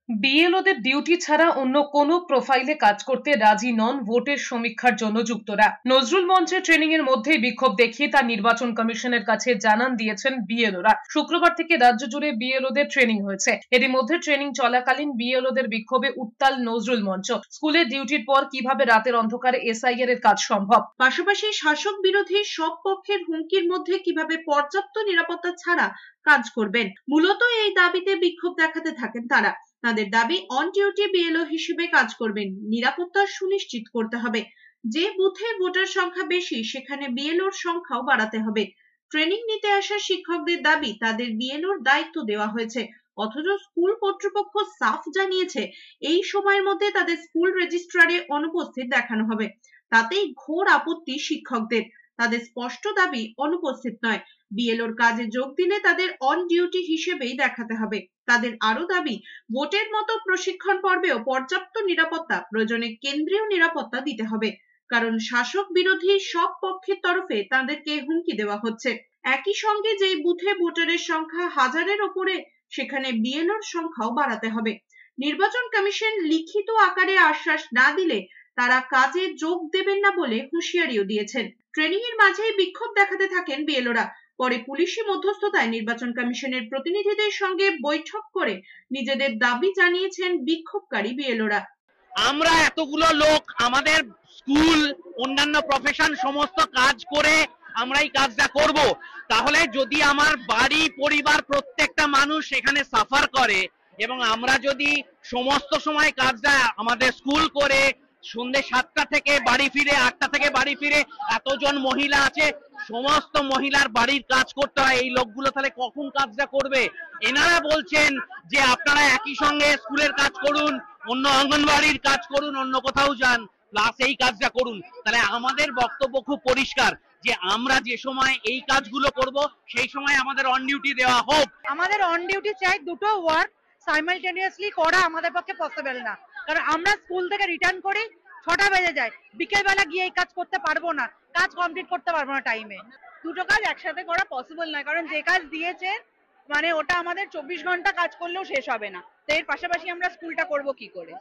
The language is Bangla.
বিএলওদের ডিউটি ছাড়া অন্য কোনো প্রোফাইলে কাজ করতে রাজি নন ভোটের সমীক্ষার জন্য যুক্তরা। নজরুল মঞ্চের ট্রেনিং এর মধ্যেই বিক্ষোভ দেখিয়ে তা নির্বাচন কমিশনের কাছে জানান দিয়েছেন বিএলওরা। শুক্রবার থেকে রাজ্য জুড়ে বিএলওদের ট্রেনিং হয়েছে। এরই মধ্যে ট্রেনিং চলাকালীন বিএলওদের বিক্ষোভে উত্তাল নজরুল মঞ্চ। স্কুলের ডিউটির পর কিভাবে রাতের অন্ধকারে এসআইআর এর কাজ সম্ভব, পাশাপাশি শাসক বিরোধী সব পক্ষের হুমকির মধ্যে কিভাবে পর্যাপ্ত নিরাপত্তা ছাড়া কাজ করবেন, মূলত এই দাবিতে বিক্ষোভ দেখাতে থাকেন তারা। তাদের দাবি অন ডিউটি বিএলও হিসেবে কাজ করবেন, নিরাপত্তা সুনিশ্চিত করতে হবে। যে বুথে ভোটার সংখ্যা বেশি সেখানে বিএলওর সংখ্যাও বাড়াতে হবে। ট্রেনিং নিতে আসা শিক্ষকদের দাবি তাদের বিএলওর দায়িত্ব দেওয়া হয়েছে, অথচ স্কুল কর্তৃপক্ষ সাফ জানিয়েছে এই সময়ের মধ্যে তাদের স্কুল রেজিস্ট্রারে অনুপস্থিত দেখানো হবে। তাতেই ঘোর আপত্তি শিক্ষকদের। তাদের স্পষ্ট দাবি অনুপস্থিত নয়, বিএলওর কাজে যোগ দিলে তাদের অন ডিউটি হিসেবেই দেখাতে হবে। তাদের আরো দাবি ভোটের মতো প্রশিক্ষণ পর্বেও পর্যাপ্ত নিরাপত্তা, প্রয়োজনে কেন্দ্রীয় নিরাপত্তা দিতে হবে, কারণ শাসক বিরোধী সব পক্ষের তরফে তাদেরকে হুমকি দেওয়া হচ্ছে। একই সঙ্গে যেই বুথে ভোটারের সংখ্যা হাজারের ওপরে সেখানে বিএলওর সংখ্যাও বাড়াতে হবে। নির্বাচন কমিশন লিখিত আকারে আশ্বাস না দিলে তারা কাজে যোগ দেবেন না বলে হুঁশিয়ারিও দিয়েছেন। ট্রেনিং এর মাঝেই বিক্ষোভ দেখাতে থাকেন বিএলওরা। পরে পুলিশি মধ্যস্থতায় নির্বাচন কমিশনের প্রতিনিধিদের সঙ্গে বৈঠক করে নিজেদের দাবি জানিয়েছেন বিক্ষোভকারী বিএলওরা। আমরা এতগুলো লোক আমাদের স্কুল অন্যান্য প্রফেশন সমস্ত কাজ করে আমরা এই কাজটা করব, তাহলে যদি আমার বাড়ি পরিবার প্রত্যেকটা মানুষ এখানে সাফার করে এবং আমরা যদি সমস্ত সময় কাজটা আমাদের স্কুল করে সন্ধ্যে 7টা থেকে বাড়ি ফিরে 8টা থেকে বাড়ি ফিরে এতজন মহিলা আছে, সমস্ত মহিলার বাড়ির কাজ করতে হয়, এই লোকগুলো তাহলে কখন কাজটা করবে? এনারা বলছেন যে আপনারা একই সঙ্গে স্কুলের কাজ করুন, অন্য অঙ্গনবাড়ির কাজ করুন, অন্য কোথাও যান, প্লাস এই কাজটা করুন। তাহলে আমাদের বক্তব্য খুব পরিষ্কার যে আমরা যে সময় এই কাজগুলো করব সেই সময় আমাদের অন ডিউটি দেওয়া হোক। আমাদের অন ডিউটি চাই, দুটো ওয়ার্ক সাইমালটেনিয়াসলি করা আমাদের পক্ষে পসিবল না, কারণ আমরা স্কুল থেকে রিটার্ন করি 6টা বেজে যায়, বিকেলবেলা গিয়ে এই কাজ করতে পারবো না, কাজ কমপ্লিট করতে পারবো না টাইমে। দুটো কাজ একসাথে করা পসিবল না, কারণ যে কাজ দিয়েছে মানে ওটা আমাদের 24 ঘন্টা কাজ করলেও শেষ হবে না, তো এর পাশাপাশি আমরা স্কুলটা করব কি করে।